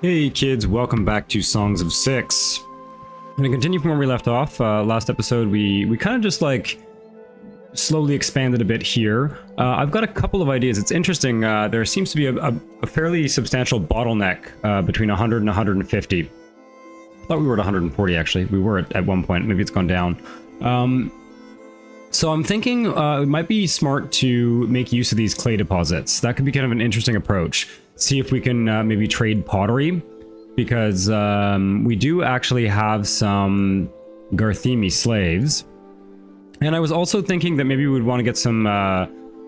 Hey kids, welcome back to Songs of Six. I'm gonna continue from where we left off. Last episode we kind of just like slowly expanded a bit here. I've got a couple of ideas. It's interesting, there seems to be a fairly substantial bottleneck between 100 and 150. I thought we were at 140 actually. We were at one point, maybe it's gone down. So I'm thinking it might be smart to make use of these clay deposits. That could be kind of an interesting approach. See if we can maybe trade pottery, because we do actually have some Garthemi slaves. And I was also thinking that maybe we would want to get some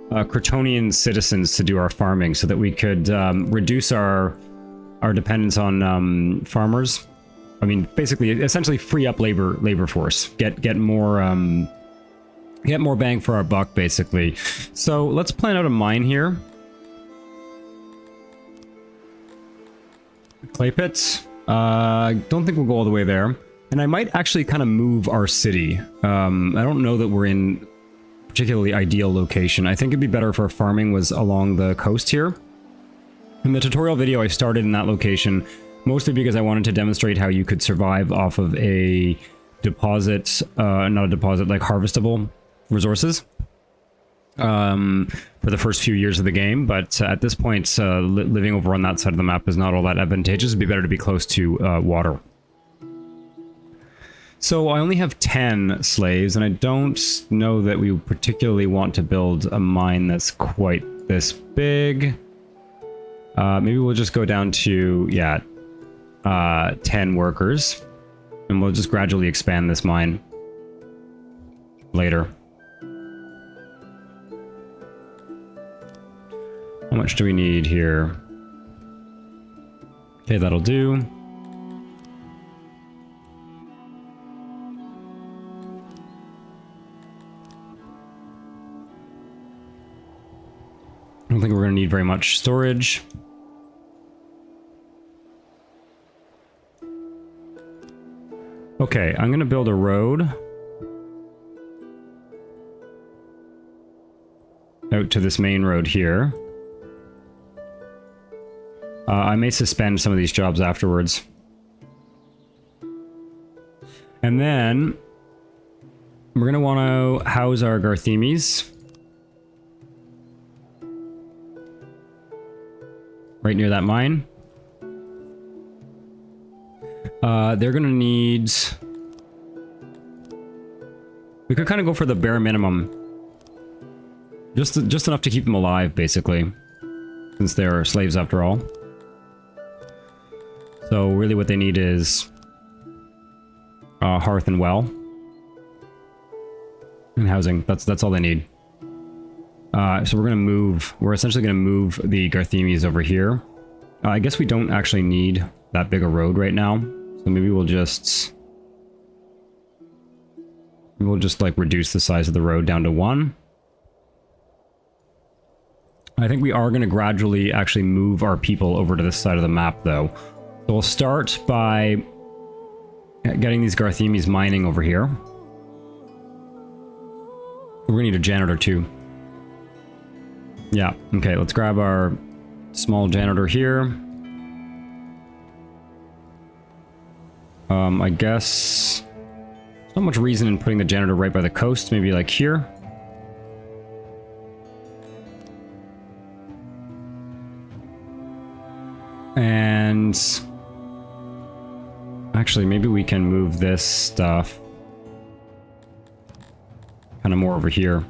Crotonian citizens to do our farming, so that we could reduce our dependence on farmers. I mean, basically, essentially free up labor force, get more bang for our buck, basically. So let's plan out a mine here. Clay pits. I don't think we'll go all the way there. And I might actually kind of move our city. I don't know that we're in a particularly ideal location. I think it'd be better if our farming was along the coast here. In the tutorial video, I started in that location, mostly because I wanted to demonstrate how you could survive off of a deposit, not a deposit, like harvestable resources for the first few years of the game. But at this point, living over on that side of the map is not all that advantageous. It'd be better to be close to water. So I only have 10 slaves, and I don't know that we particularly want to build a mine that's quite this big. Maybe we'll just go down to, 10 workers, and we'll just gradually expand this mine later. How much do we need here? Okay, that'll do. I don't think we're going to need very much storage. Okay, I'm going to build a road out to this main road here. I may suspend some of these jobs afterwards. And then we're going to want to house our Garthemis right near that mine. They're going to need... We could kind of go for the bare minimum. Just enough to keep them alive, basically. Since they're slaves after all. So really what they need is hearth and well. And housing. That's all they need. So we're essentially going to move the Garthemis over here. I guess we don't actually need that big a road right now. So maybe we'll just like reduce the size of the road down to 1. I think we are going to gradually actually move our people over to this side of the map, though. So we'll start by getting these Garthemis mining over here. We're going to need a janitor, too. Yeah, okay, let's grab our small janitor here. I guess there's not much reason in putting the janitor right by the coast, maybe like here. And actually, maybe we can move this stuff kind of more over here.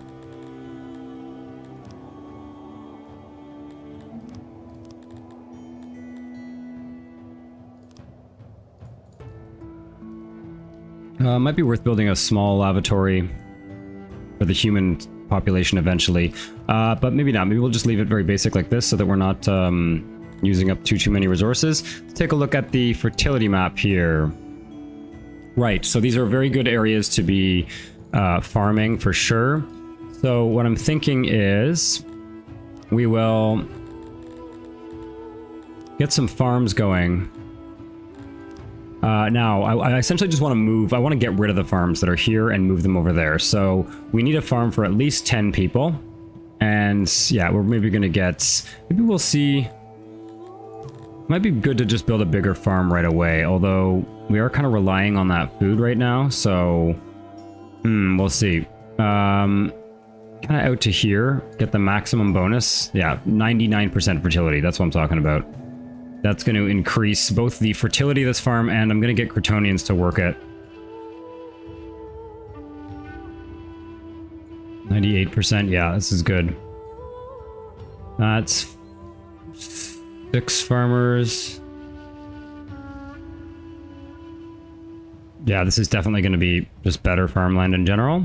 Might be worth building a small lavatory for the human population eventually. But maybe not. Maybe we'll just leave it very basic like this so that we're not using up too many resources. Let's take a look at the fertility map here. Right, so these are very good areas to be farming for sure. So what I'm thinking is we will get some farms going. Now, I essentially just want to move, I want to get rid of the farms that are here and move them over there. So we need a farm for at least 10 people. And yeah, we're maybe going to get, maybe we'll see Might be good to just build a bigger farm right away, although we are kind of relying on that food right now, so we'll see. Kind of out to here, get the maximum bonus. Yeah, 99% fertility, that's what I'm talking about. That's going to increase both the fertility of this farm, and I'm going to get Crotonians to work it. 98%, yeah, this is good. That's 6 farmers. Yeah, this is definitely going to be just better farmland in general.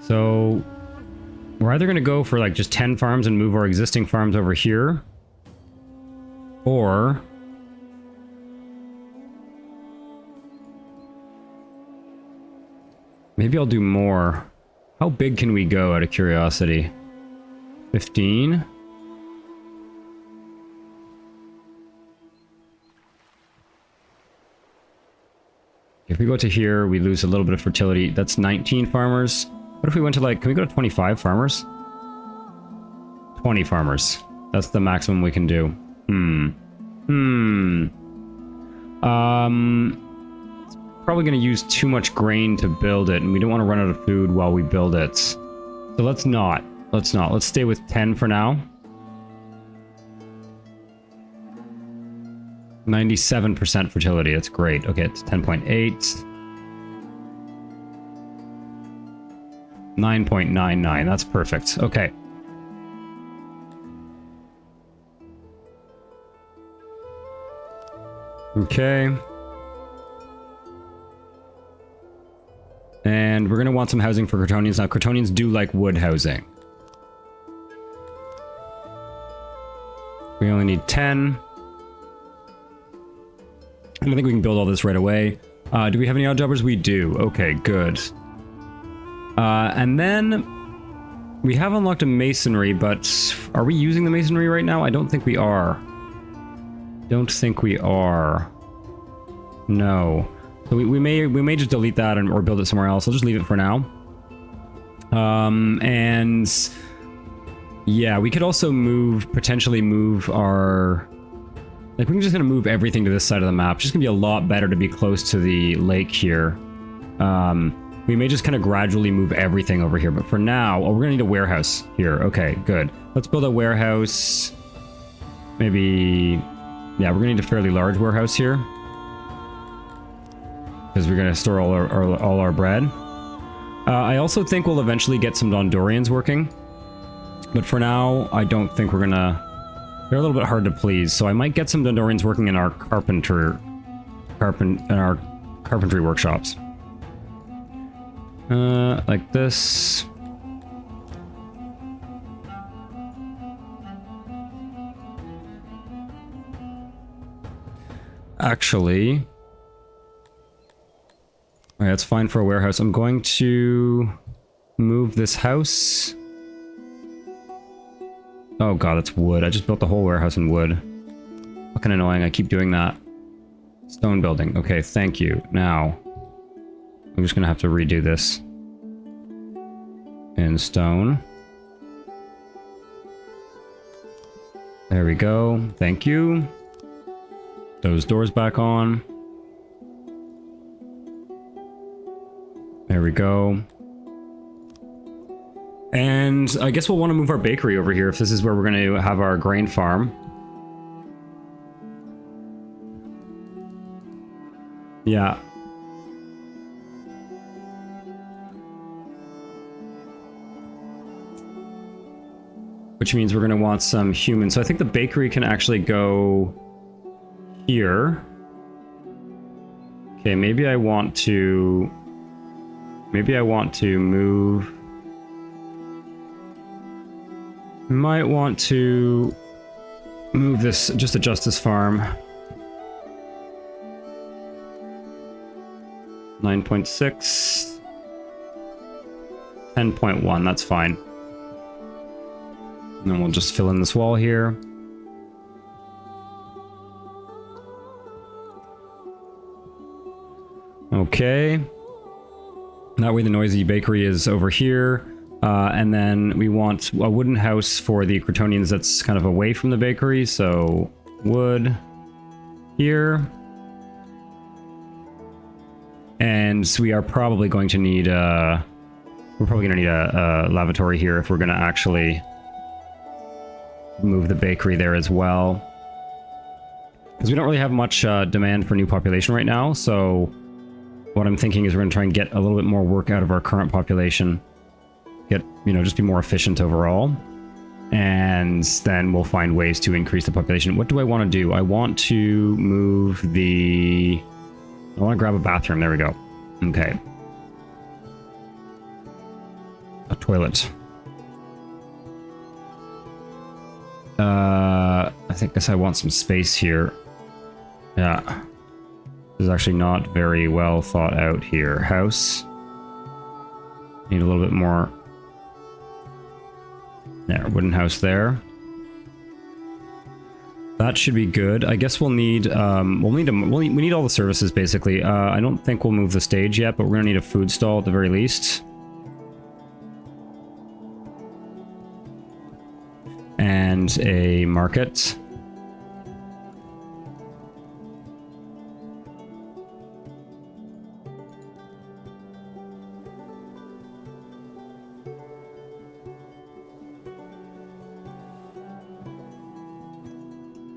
So we're either going to go for like just 10 farms and move our existing farms over here, or maybe I'll do more. How big can we go out of curiosity? 15? If we go to here, we lose a little bit of fertility. That's 19 farmers. What if we went to like, can we go to 25 farmers? 20 farmers. That's the maximum we can do. It's probably going to use too much grain to build it, and we don't want to run out of food while we build it. So let's not. Let's not. Let's stay with 10 for now. 97% fertility. That's great. Okay, it's 10.8. 9.99. That's perfect. Okay. Okay. And we're going to want some housing for Crotonians. Now, Crotonians do like wood housing. We only need 10. I don't think we can build all this right away. Do we have any odd jobbers? We do. Okay, good. And then we have unlocked a masonry, but are we using the masonry right now? I don't think we are. Don't think we are. No. So we may just delete that or build it somewhere else. I'll just leave it for now. And yeah, we could also potentially move our... Like, we're just going to move everything to this side of the map. It's just going to be a lot better to be close to the lake here. We may just kind of gradually move everything over here. But for now... Oh, we're going to need a warehouse here. Okay, good. Let's build a warehouse. Maybe... Yeah, we're going to need a fairly large warehouse here. Because we're going to store all our bread. I also think we'll eventually get some Dondorians working. But for now, I don't think we're going to... They're a little bit hard to please, so I might get some Dondorians working in our carpentry workshops. Like this. Actually, alright, that's fine for a warehouse. I'm going to move this house. Oh god, that's wood. I just built the whole warehouse in wood. Fucking annoying, I keep doing that. Stone building. Okay, thank you. Now, I'm just gonna have to redo this. In stone. There we go. Thank you. Those doors back on. There we go. And I guess we'll want to move our bakery over here if this is where we're going to have our grain farm. Yeah. Which means we're going to want some humans. So I think the bakery can actually go here. Okay, maybe I want to move... Might want to move this, just adjust this farm. 9.6. 10.1, that's fine. And then we'll just fill in this wall here. Okay. That way the noisy bakery is over here. And then we want a wooden house for the Crotonians that's kind of away from the bakery. So wood here. And we are probably going to need a lavatory here if we're going to actually move the bakery there as well. Because we don't really have much demand for new population right now, so what I'm thinking is we're going to try and get a little bit more work out of our current population. Get, you know, just be more efficient overall. And then we'll find ways to increase the population. What do I want to do? I want to move the... I want to grab a bathroom. There we go. Okay. A toilet. I guess I want some space here. Yeah. This is actually not very well thought out here. House. Need a little bit more. There, wooden house there. That should be good. I guess we'll need we need all the services basically. I don't think we'll move the stage yet, but we're gonna need a food stall at the very least. And a market.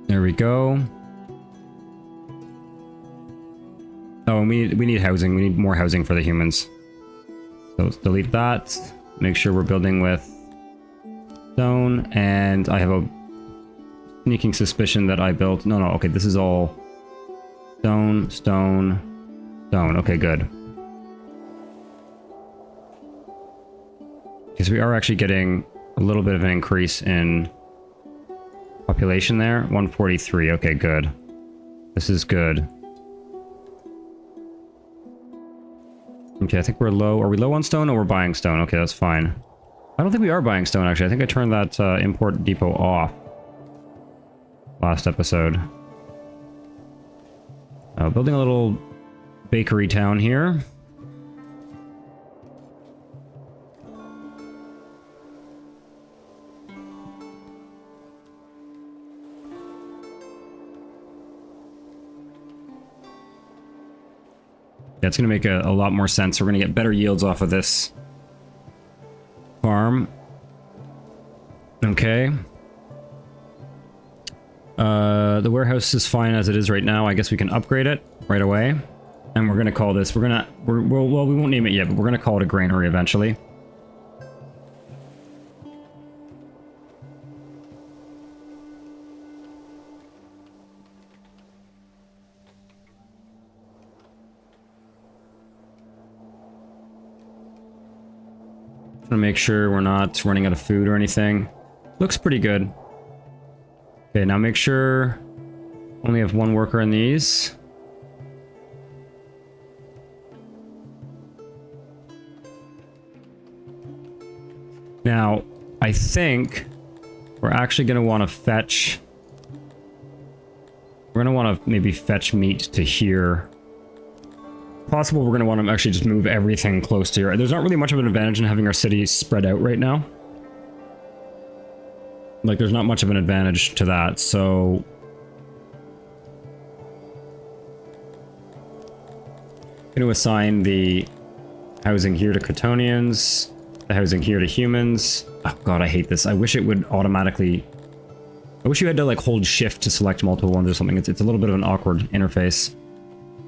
There we go. Oh, and we need housing. We need more housing for the humans. So let's delete that. Make sure we're building with stone. And I have a sneaking suspicion that I built... No, okay, this is all stone, stone, stone. Okay, good. Because we are actually getting a little bit of an increase in population there. 143. Okay, good. This is good. Okay, I think we're low. Are we low on stone or we're buying stone? Okay, that's fine. I don't think we are buying stone, actually. I think I turned that import depot off last episode. Building a little bakery town here. Yeah, it's going to make a lot more sense. We're going to get better yields off of this farm. Okay. The warehouse is fine as it is right now. I guess we can upgrade it right away. And we're going to call this... well, we won't name it yet, but we're going to call it a granary eventually. To make sure we're not running out of food or anything. Looks pretty good. Okay, now make sure only have one worker in these. Now, I think we're actually going to want to fetch... We're going to want to maybe fetch meat to here. Possible we're going to want to actually just move everything close to here. There's not really much of an advantage in having our city spread out right now. Like, there's not much of an advantage to that, so... I'm going to assign the housing here to Crotonians, the housing here to humans. Oh god, I hate this. I wish it would automatically... I wish you had to, like, hold shift to select multiple ones or something. It's a little bit of an awkward interface.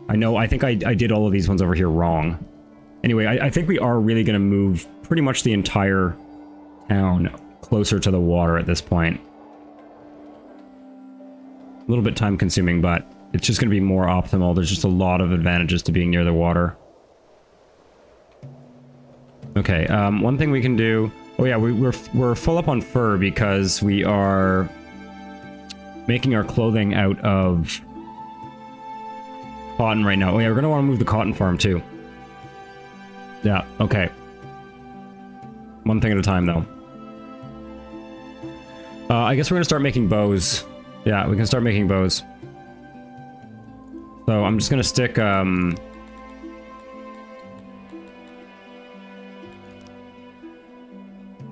I know, I think I did all of these ones over here wrong. Anyway, I think we are really going to move pretty much the entire town closer to the water at this point. A little bit time consuming, but it's just going to be more optimal. There's just a lot of advantages to being near the water. Okay, one thing we can do... Oh yeah, we're full up on fur because we are making our clothing out of cotton right now. Oh yeah, we're going to want to move the cotton farm too. Yeah, okay. One thing at a time though. I guess we're going to start making bows. Yeah, we can start making bows. So I'm just going to stick...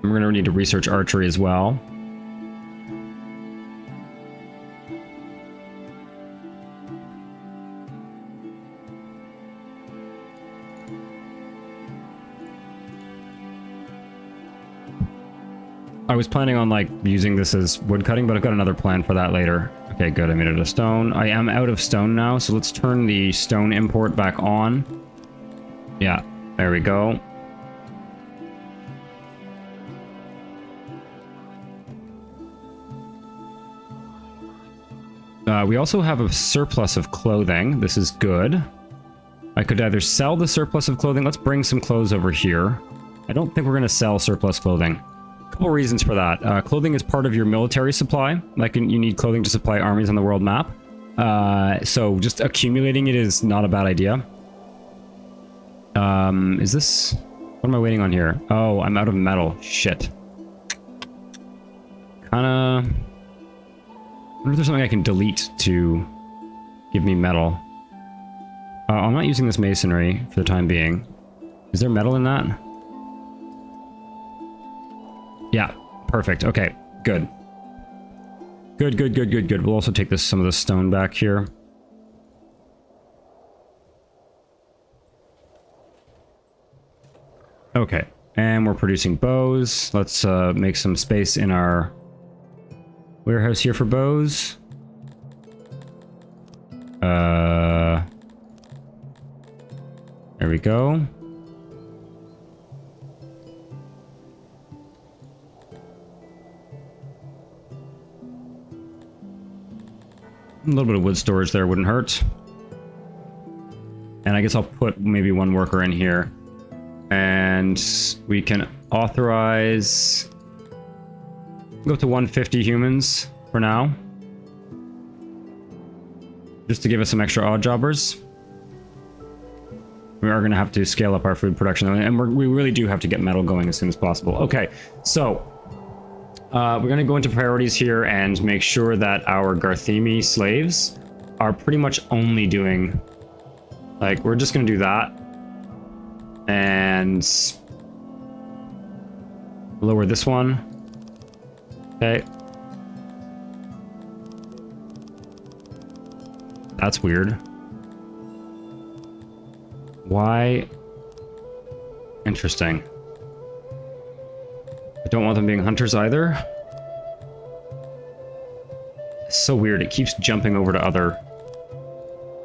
We're going to need to research archery as well. I was planning on like using this as wood cutting, but I've got another plan for that later. Okay, good. I made it a stone. I am out of stone now, so let's turn the stone import back on. Yeah, there we go. We also have a surplus of clothing. This is good. I could either sell the surplus of clothing. Let's bring some clothes over here. I don't think we're going to sell surplus clothing. Couple reasons for that. Clothing is part of your military supply. Like you need clothing to supply armies on the world map. So just accumulating it is not a bad idea. Is this... What am I waiting on here? Oh, I'm out of metal. Shit. Kinda... I wonder if there's something I can delete to give me metal. I'm not using this masonry for the time being. Is there metal in that? Yeah, perfect. Okay, good. Good. We'll also take some of the stone back here. Okay, and we're producing bows. Let's make some space in our warehouse here for bows. There we go. A little bit of wood storage there wouldn't hurt. And I guess I'll put maybe one worker in here. And we can authorize... Go up to 150 humans for now. Just to give us some extra odd jobbers. We are going to have to scale up our food production. And we really do have to get metal going as soon as possible. Okay, so... we're going to go into priorities here and make sure that our Garthemi slaves are pretty much only doing... Like, we're just going to do that. And... lower this one. Okay. That's weird. Why? Interesting. I don't want them being hunters either. It's so weird. It keeps jumping over to other...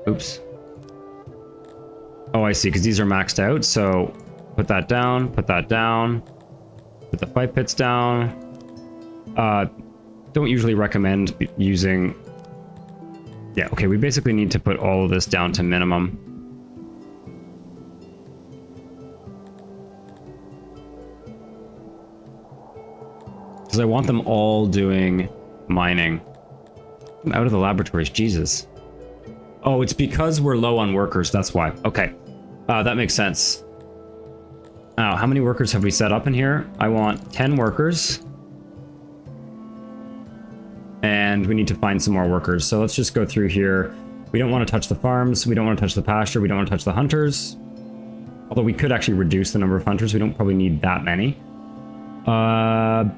Oops. Oh, I see, because these are maxed out, so put that down, put that down, put the fight pits down. Don't usually recommend using... Yeah, okay, we basically need to put all of this down to minimum. Because I want them all doing mining. I'm out of the laboratories, Jesus. Oh, it's because we're low on workers, that's why. Okay, that makes sense. Now, how many workers have we set up in here? I want 10 workers. And we need to find some more workers. So let's just go through here. We don't want to touch the farms. We don't want to touch the pasture. We don't want to touch the hunters. Although we could actually reduce the number of hunters. We don't probably need that many.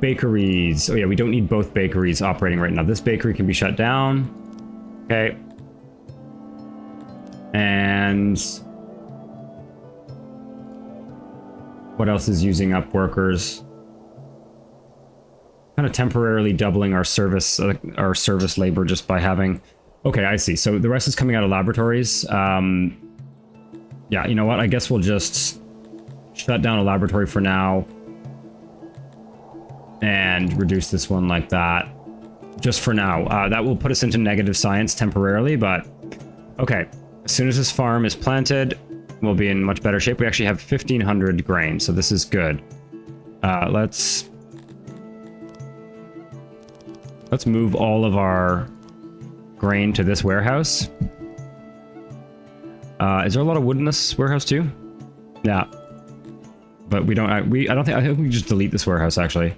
Bakeries. Oh yeah, we don't need both bakeries operating right now. This bakery can be shut down. Okay. And... what else is using up workers? Kind of temporarily doubling our service labor just by having... Okay, I see. So the rest is coming out of laboratories. Yeah, you know what? I guess we'll just shut down a laboratory for now. And reduce this one like that. Just for now. That will put us into negative science temporarily, but... Okay. As soon as this farm is planted, we'll be in much better shape. We actually have 1,500 grain, so this is good. Let's move all of our grain to this warehouse. Is there a lot of wood in this warehouse too? Yeah. But we don't... I think we can just delete this warehouse, actually.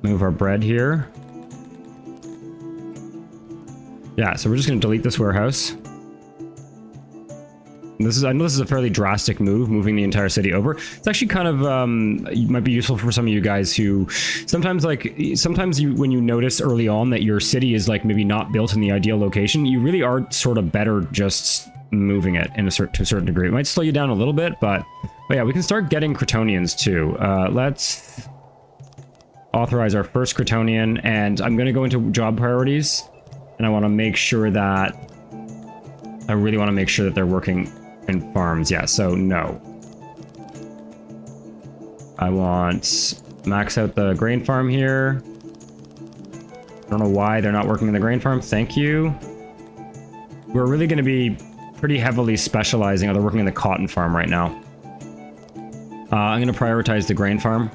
Move our bread here. Yeah, so we're just going to delete this warehouse. I know this is a fairly drastic move, moving the entire city over. It's actually kind of might be useful for some of you guys who sometimes when you notice early on that your city is like maybe not built in the ideal location, you really are sort of better just moving it to a certain degree. It might slow you down a little bit, but yeah, we can start getting Cretonians too. Let's authorize our first Cretonian, and I'm going to go into job priorities, and I want to make sure that I really want to make sure that they're working in farms. Yeah, so no. I want max out the grain farm here. I don't know why they're not working in the grain farm. Thank you. We're really going to be pretty heavily specializing. They're working in the cotton farm right now. I'm going to prioritize the grain farm.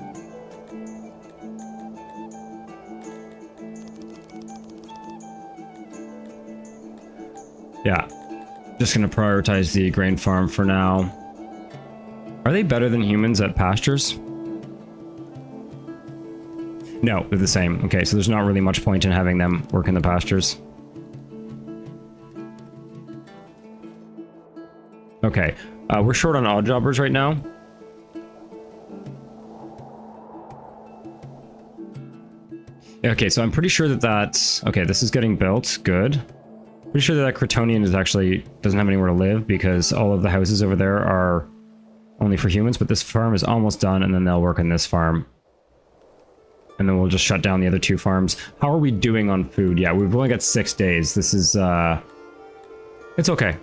Yeah. Just going to prioritize the grain farm for now. Are they better than humans at pastures? No, they're the same. Okay, so there's not really much point in having them work in the pastures. Okay, we're short on odd jobbers right now. Okay, so I'm pretty sure that that's... Okay, this is getting built. Good. Pretty sure that Cretonian is actually doesn't have anywhere to live because all of the houses over there are only for humans, but this farm is almost done, and then they'll work in this farm. And then we'll just shut down the other two farms. How are we doing on food? Yeah, we've only got 6 days. This is, it's okay.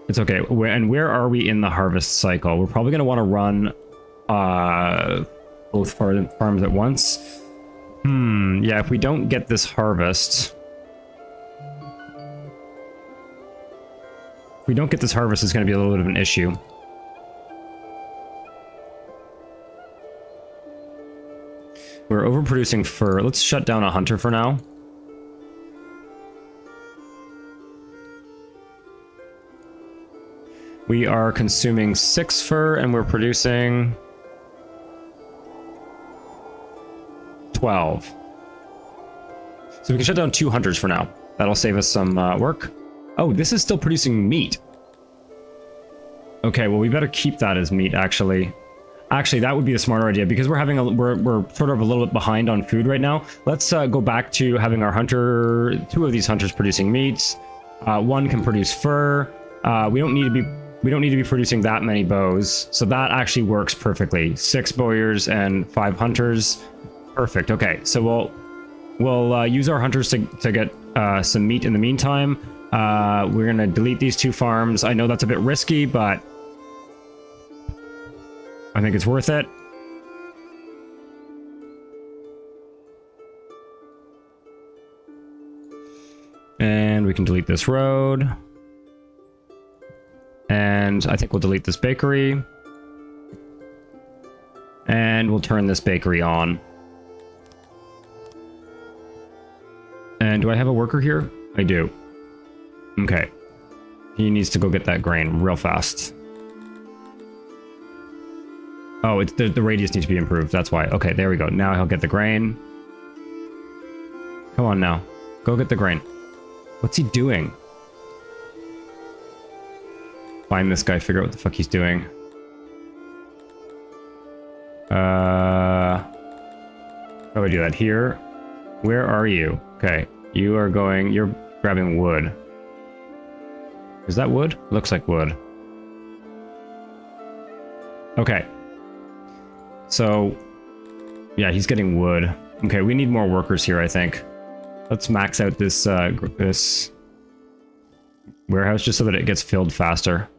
It's okay. And where are we in the harvest cycle? We're probably going to want to run, both farms at once. Yeah, if we don't get this harvest... If we don't get this harvest, it's going to be a little bit of an issue. We're overproducing fur. Let's shut down a hunter for now. We are consuming 6 fur and we're producing 12. So we can shut down 2 hunters for now. That'll save us some work. Oh, this is still producing meat. Okay, well, we better keep that as meat, actually. Actually, that would be a smarter idea because we're sort of a little bit behind on food right now. Let's go back to having our hunter, 2 of these hunters producing meats. 1 can produce fur. We don't need to be producing that many bows, so that actually works perfectly. 6 bowyers and 5 hunters. Perfect. Okay, so we'll use our hunters to get some meat in the meantime. We're gonna delete these 2 farms. I know that's a bit risky, but I think it's worth it. And we can delete this road. And I think we'll delete this bakery. And we'll turn this bakery on. And do I have a worker here? I do. Okay. He needs to go get that grain real fast. Oh, it's the radius needs to be improved. That's why. Okay, there we go. Now he'll get the grain. Come on now. Go get the grain. What's he doing? Find this guy, figure out what the fuck he's doing. How do I do that? Here. Where are you? Okay. You're grabbing wood. Is that wood? Looks like wood. Okay. So, yeah, he's getting wood. Okay, we need more workers here, I think. Let's max out this this warehouse just so that it gets filled faster.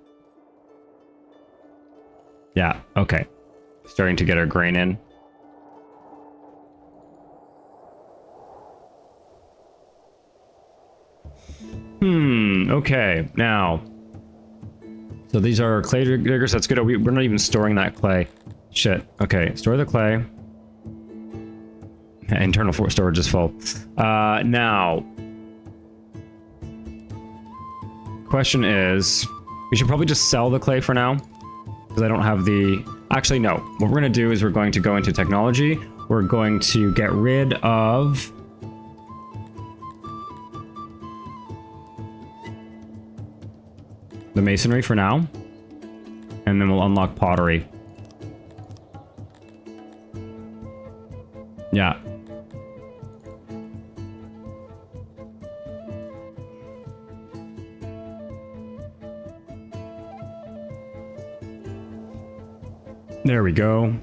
Yeah, okay. Starting to get our grain in. Okay, now. So these are clay diggers, that's good. We're not even storing that clay. Shit. Okay, store the clay. Internal storage is full. Now. Question is, we should probably just sell the clay for now. Because I don't have the... Actually, no. What we're going to do is we're going to go into technology. We're going to get rid of... the masonry for now. And then we'll unlock pottery. Yeah. There we go. I'm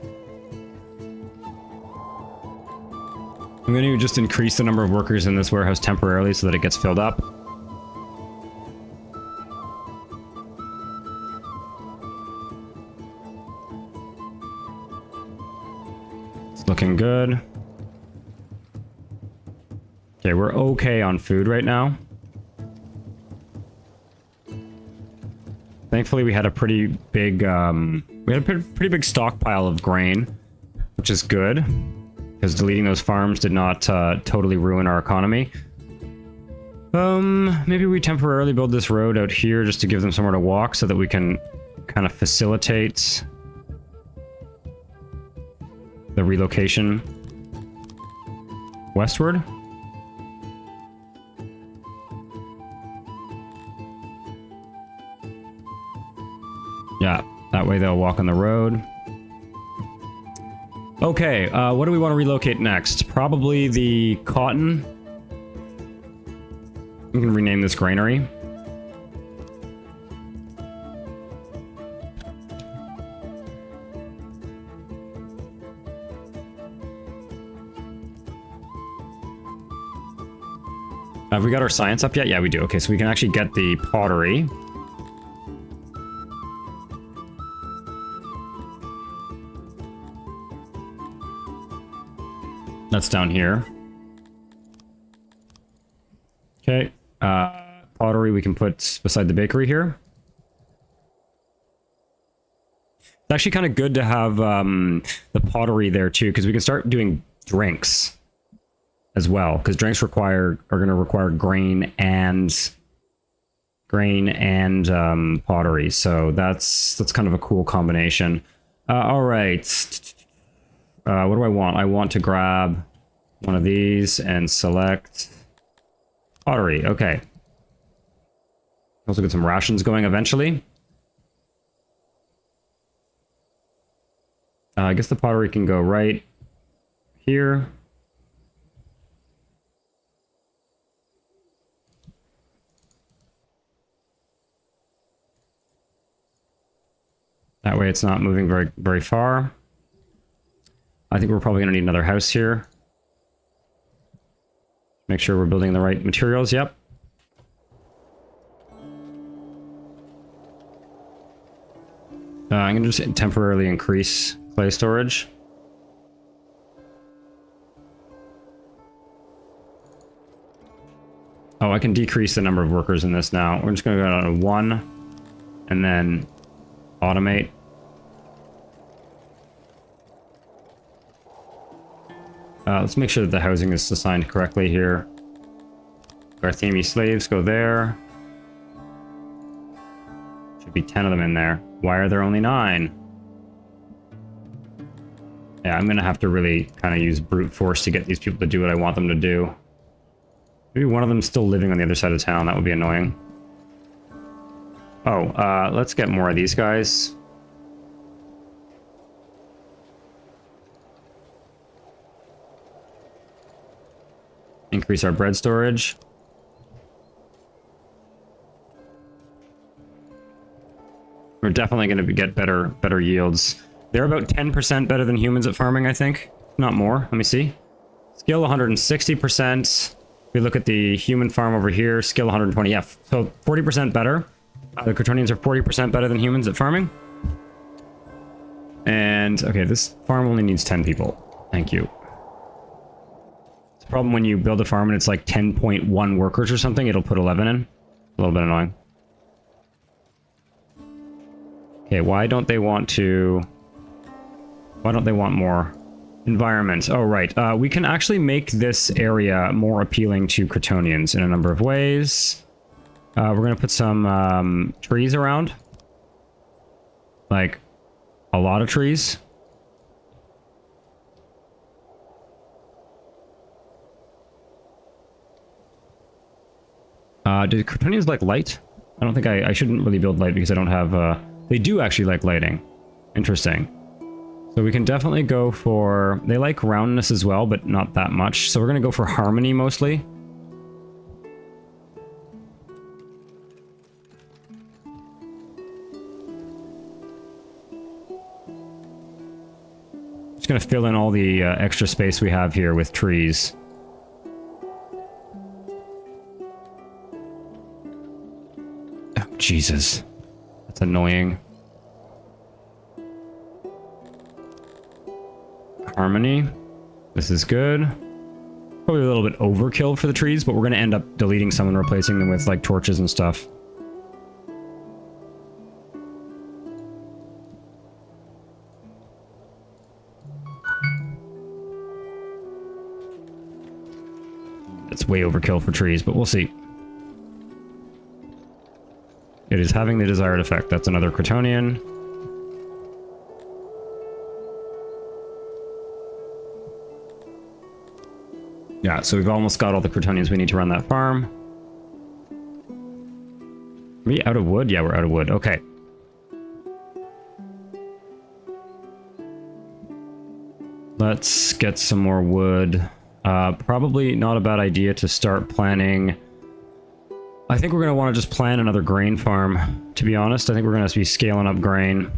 going to just increase the number of workers in this warehouse temporarily so that it gets filled up. It's looking good. Okay, we're okay on food right now. Thankfully, we had a pretty big, pretty big stockpile of grain, which is good, because deleting those farms did not totally ruin our economy. Maybe we temporarily build this road out here just to give them somewhere to walk so that we can kind of facilitate the relocation westward. Yeah, that way they'll walk on the road. Okay, what do we want to relocate next? Probably the cotton. We can rename this granary. Have we got our science up yet? Yeah, we do. Okay, so we can actually get the pottery. That's down here. Okay. Pottery we can put beside the bakery here. It's actually kind of good to have the pottery there too, because we can start doing drinks as well. Because drinks are going to require grain and pottery. So that's kind of a cool combination. All right. What do I want? I want to grab one of these and select pottery. Okay. Also get some rations going eventually. I guess the pottery can go right here. That way it's not moving very, very far. I think we're probably going to need another house here. Make sure we're building the right materials. Yep. I'm going to just temporarily increase clay storage. Oh, I can decrease the number of workers in this now. We're just going to go down to 1 and then automate. Let's make sure that the housing is assigned correctly here. Garthemi slaves go there. Should be 10 of them in there. Why are there only 9? Yeah, I'm gonna have to really kind of use brute force to get these people to do what I want them to do. Maybe one of them's still living on the other side of town. That would be annoying. Oh, let's get more of these guys. Increase our bread storage. We're definitely going to get better yields. They're about 10% better than humans at farming, I think. Not more. Let me see. Skill 160%. We look at the human farm over here. Skill 120. Yeah, so 40% better. The Crotonians are 40% better than humans at farming. And, okay, this farm only needs 10 people. Thank you. Problem when you build a farm and it's like 10.1 workers or something, it'll put 11 in. A little bit annoying. Okay, why don't they want more environment? Oh, right. We can actually make this area more appealing to Crotonians in a number of ways. We're going to put some trees around. Like, a lot of trees. Do Crotonians like light? I don't think I shouldn't really build light because I don't have They do actually like lighting. Interesting. So we can definitely go for... They like roundness as well, but not that much. So we're going to go for harmony mostly. Just going to fill in all the extra space we have here with trees. Oh, Jesus. That's annoying. Harmony. This is good. Probably a little bit overkill for the trees, but we're going to end up deleting some and replacing them with like torches and stuff. It's way overkill for trees, but we'll see. It is having the desired effect. That's another Crotonian. Yeah, so we've almost got all the Crotonians we need to run that farm. Are we out of wood? Yeah, we're out of wood. Okay. Let's get some more wood. Probably not a bad idea to start planning. I think we're going to want to just plan another grain farm, to be honest. I think we're going to be scaling up grain.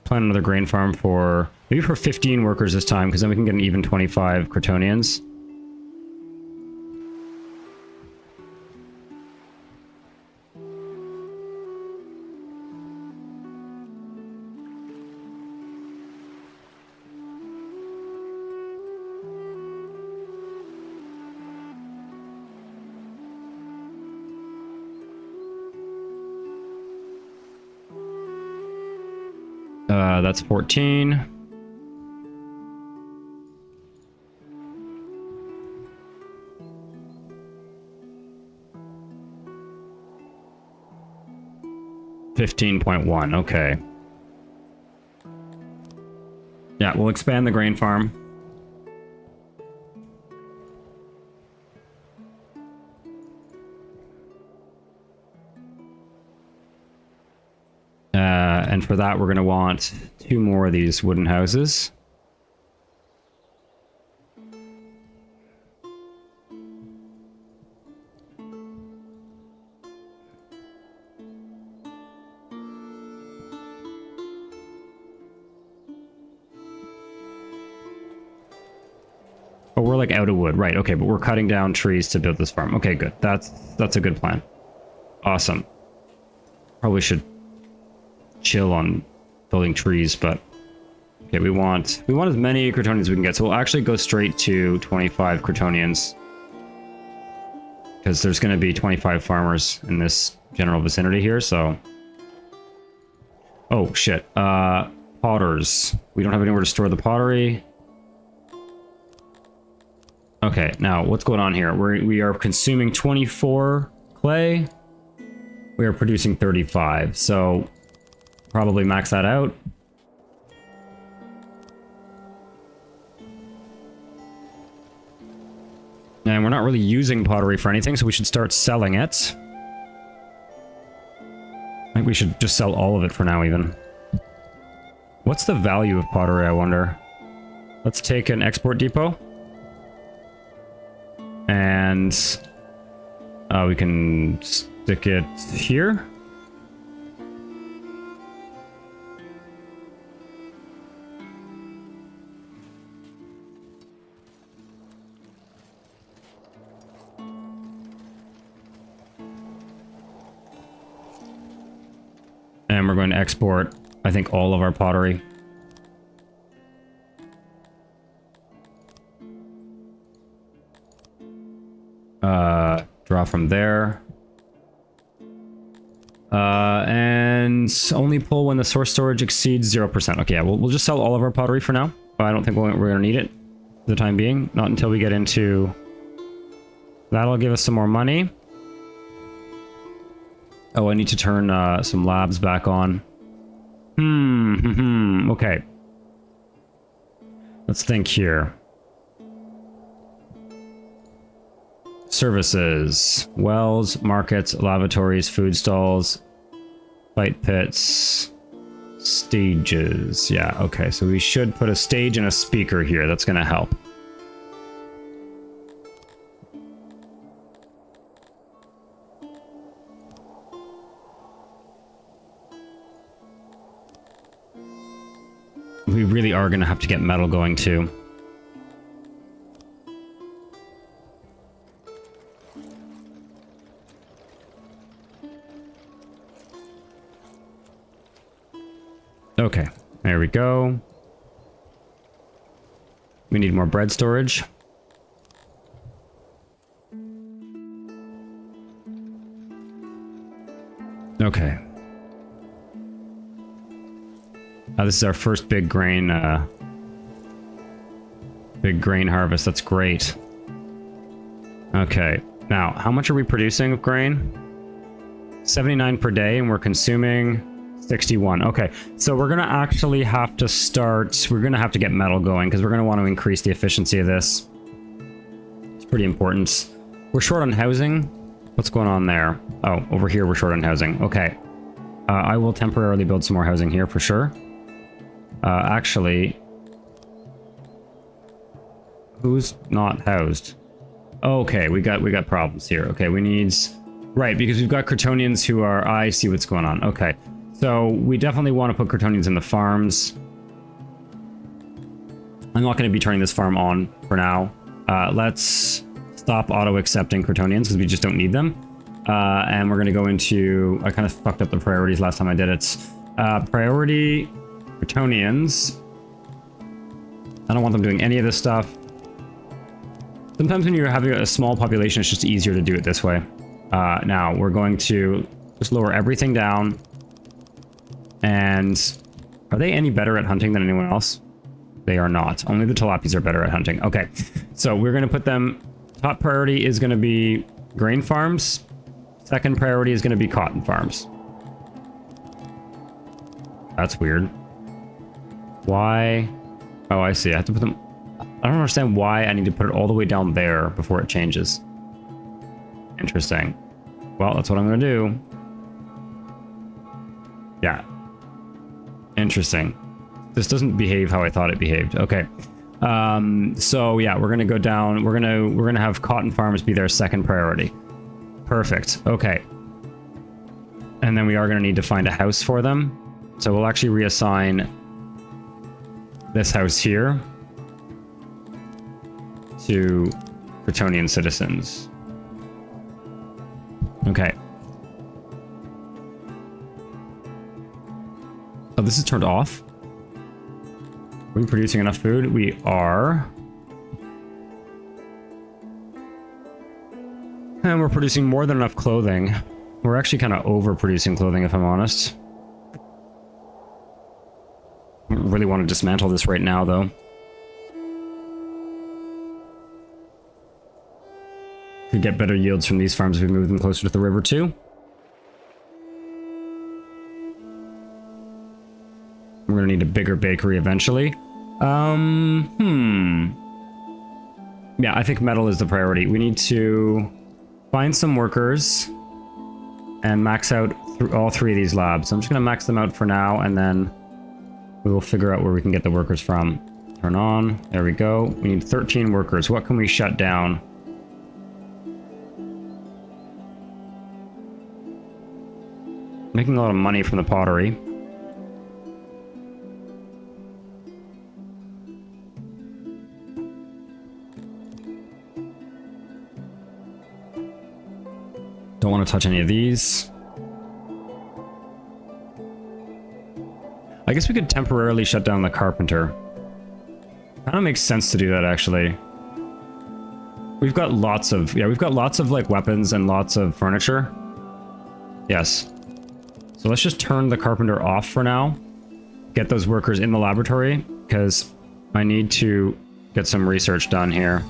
Plan another grain farm for maybe for 15 workers this time, because then we can get an even 25 Crotonians. That's 14. $15.1, okay. Yeah, we'll expand the grain farm. And for that, we're going to want 2 more of these wooden houses. Oh, we're like out of wood. Right, okay, but we're cutting down trees to build this farm. Okay, good. That's a good plan. Awesome. Probably should chill on building trees, but okay, we want as many Crotonians as we can get, so we'll actually go straight to 25 Crotonians, because there's going to be 25 farmers in this general vicinity here. So oh shit, potters, we don't have anywhere to store the pottery. Okay, now what's going on here? We are consuming 24 clay, we are producing 35, so probably max that out. And we're not really using pottery for anything, so we should start selling it. I think we should just sell all of it for now, even. What's the value of pottery, I wonder? Let's take an export depot. And we can stick it here. And we're going to export, I think, all of our pottery. Draw from there. And only pull when the source storage exceeds 0%. Okay, yeah, we'll just sell all of our pottery for now. I don't think we're going to need it for the time being. Not until we get into... That'll give us some more money. Oh, I need to turn some labs back on. Okay. Let's think here. services, wells, markets, lavatories, food stalls, fight pits, stages. Yeah, okay, so we should put a stage and a speaker here. That's going to help. We really are going to have to get metal going too. Okay, there we go. We need more bread storage. Okay. This is our first big grain harvest. That's great. Okay, now how much are we producing of grain? 79 per day, and we're consuming 61. Okay, so we're gonna actually have to start. We're gonna have to get metal going because we're gonna want to increase the efficiency of this. It's pretty important. We're short on housing. What's going on there? Oh, over here we're short on housing. Okay, I will temporarily build some more housing here for sure. Actually, who's not housed? Okay, we got problems here. Okay, we need, right, because we've got Kryptonians who are, I see what's going on. Okay, so we definitely want to put Kryptonians in the farms. I'm not going to be turning this farm on for now. Let's stop auto accepting Kryptonians because we just don't need them. And we're going to go into, I kind of fucked up the priorities last time I did it. Priority Kryptonians. I don't want them doing any of this stuff. Sometimes when you're having a small population, it's just easier to do it this way. Now, we're going to just lower everything down. And are they any better at hunting than anyone else? They are not. Only the tilapias are better at hunting. Okay, so we're going to put them... Top priority is going to be grain farms. Second priority is going to be cotton farms. That's weird. Why? Oh, I see. I have to put them... I don't understand why I need to put it all the way down there before it changes. Interesting. Well, that's what I'm going to do. Yeah. Interesting. This doesn't behave how I thought it behaved. Okay. So yeah, we're going to go down. We're going to have cotton farms be their second priority. Perfect. Okay. And then we are going to need to find a house for them. So we'll actually reassign this house here to Kryptonian citizens. Okay. Oh, this is turned off? Are we producing enough food? We are. And we're producing more than enough clothing. We're actually kind of overproducing clothing, if I'm honest. I really want to dismantle this right now, though. Could get better yields from these farms if we move them closer to the river, too. We're going to need a bigger bakery eventually. Yeah, I think metal is the priority. We need to find some workers and max out all three of these labs. I'm just going to max them out for now, and then we will figure out where we can get the workers from. Turn on. There we go. We need 13 workers. What can we shut down? Making a lot of money from the pottery. Don't want to touch any of these. I guess we could temporarily shut down the carpenter. Kind of makes sense to do that, actually. We've got lots of, yeah, we've got lots of like weapons and lots of furniture. Yes. So let's just turn the carpenter off for now. Get those workers in the laboratory, because I need to get some research done here.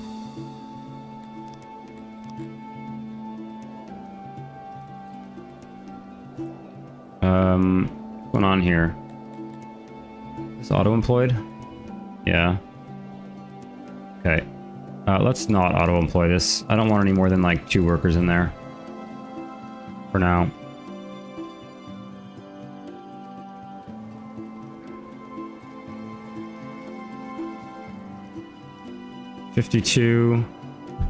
What's going on here? Is auto-employed? Yeah. Okay. Let's not auto-employ this. I don't want any more than like 2 workers in there. For now. $52.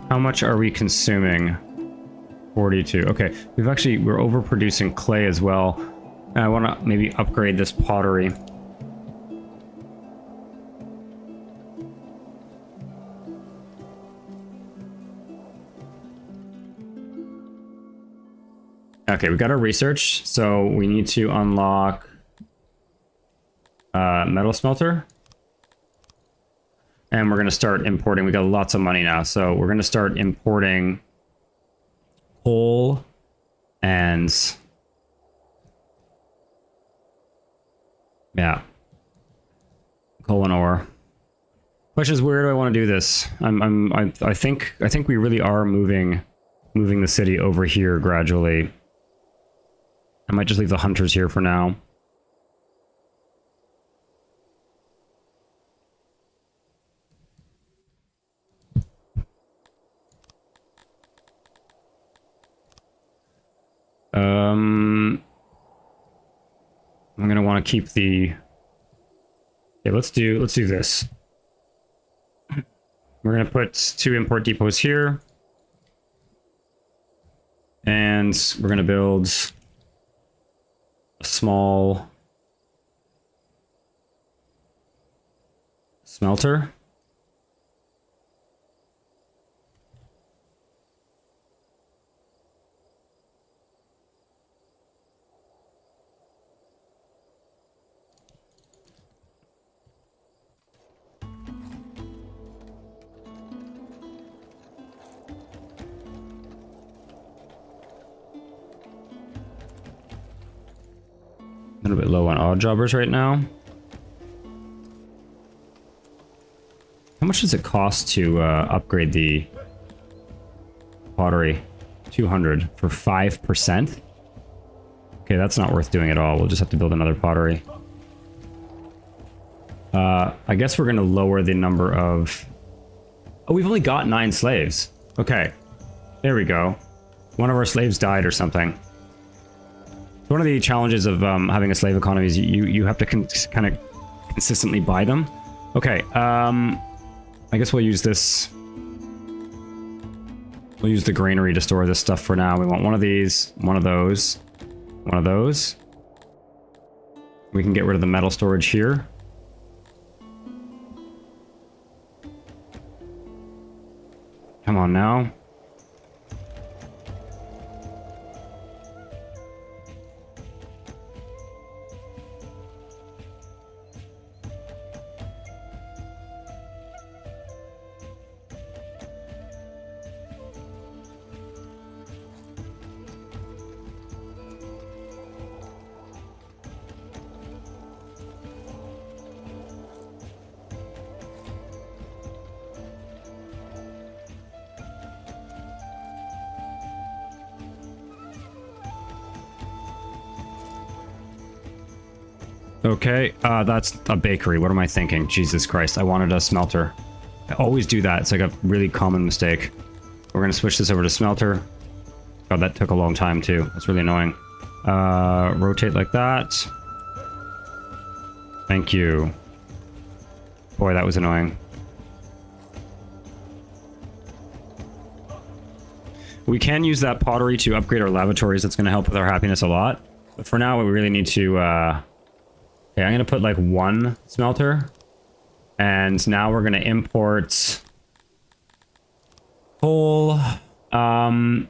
How much are we consuming? 42. Okay, we're overproducing clay as well. I want to maybe upgrade this pottery. Okay, we got our research, so we need to unlock metal smelter. And we're going to start importing. We got lots of money now, so we're going to start importing coal and yeah, coal and ore. Question is, where do I want to do this? I think we really are moving the city over here gradually. I might just leave the hunters here for now. I'm gonna want to keep the. Okay, let's do this. We're gonna put 2 import depots here, and we're gonna build a small smelter. A little bit low on odd jobbers right now. How much does it cost to upgrade the pottery? 200 for 5%? Okay, that's not worth doing at all. We'll just have to build another pottery. I guess we're going to lower the number of... Oh, we've only got 9 slaves. Okay, there we go. One of our slaves died or something. One of the challenges of having a slave economy is you have to kind of consistently buy them. Okay, I guess we'll use this. We'll use the granary to store this stuff for now. We want one of these, one of those, one of those. We can get rid of the metal storage here. Come on now. Okay, that's a bakery. What am I thinking? Jesus Christ, I wanted a smelter. I always do that. It's like a really common mistake. We're going to switch this over to smelter. God, that took a long time too. That's really annoying. Rotate like that. Thank you. Boy, that was annoying. We can use that pottery to upgrade our lavatories. That's going to help with our happiness a lot. But for now, we really need to... Okay, I'm going to put like 1 smelter. And now we're going to import... coal. And...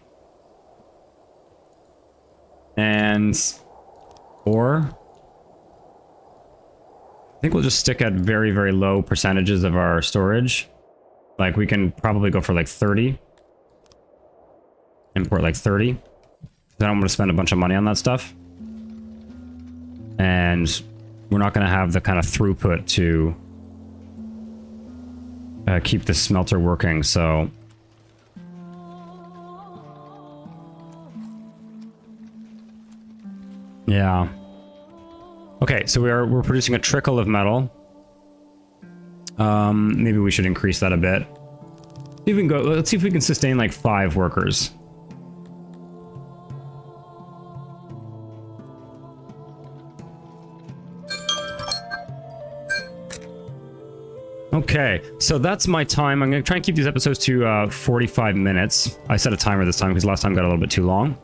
ore. I think we'll just stick at very, very low percentages of our storage. Like, we can probably go for like 30. Import like 30. I don't want to spend a bunch of money on that stuff. And we're not going to have the kind of throughput to keep the smelter working, so... Yeah. Okay, so we're producing a trickle of metal. Maybe we should increase that a bit. See if we can go. Let's see if we can sustain like 5 workers. Okay, so that's my time. I'm going to try and keep these episodes to 45 minutes. I set a timer this time because last time got a little bit too long.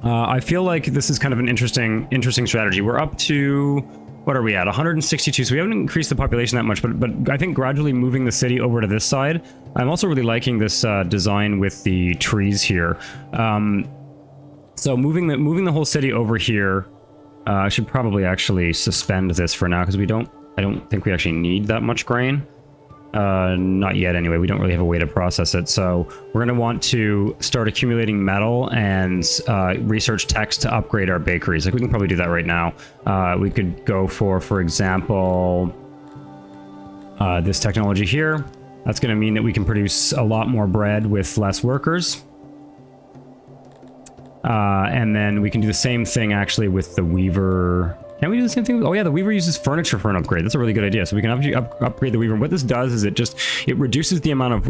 I feel like this is kind of an interesting strategy. We're up to, what are we at? 162. So we haven't increased the population that much, but I think gradually moving the city over to this side. I'm also really liking this design with the trees here. So moving the whole city over here. I should probably actually suspend this for now because I don't think we actually need that much grain. Not yet anyway. We don't really have a way to process it. So we're going to want to start accumulating metal and research techs to upgrade our bakeries. Like we can probably do that right now. We could go for example, this technology here. That's going to mean that we can produce a lot more bread with less workers. And then we can do the same thing actually with the weaver. Can we do the same thing? Oh yeah, the weaver uses furniture for an upgrade. That's a really good idea. So we can actually upgrade the weaver. What this does is it reduces the amount of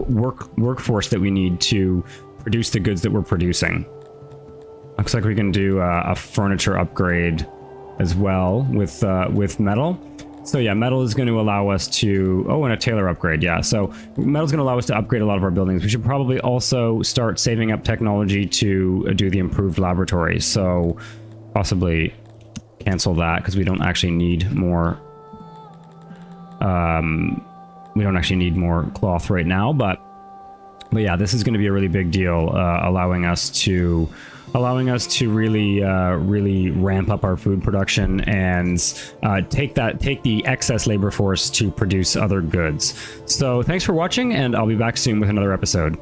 workforce that we need to produce the goods that we're producing. Looks like we can do a furniture upgrade as well with metal. So yeah, metal is going to allow us to... Oh, and a tailor upgrade, yeah. So metal's going to allow us to upgrade a lot of our buildings. We should probably also start saving up technology to do the improved laboratory. So possibly cancel that because we don't actually need more... we don't actually need more cloth right now, but yeah, this is going to be a really big deal, allowing us to really really ramp up our food production and take the excess labor force to produce other goods. So thanks for watching, and I'll be back soon with another episode.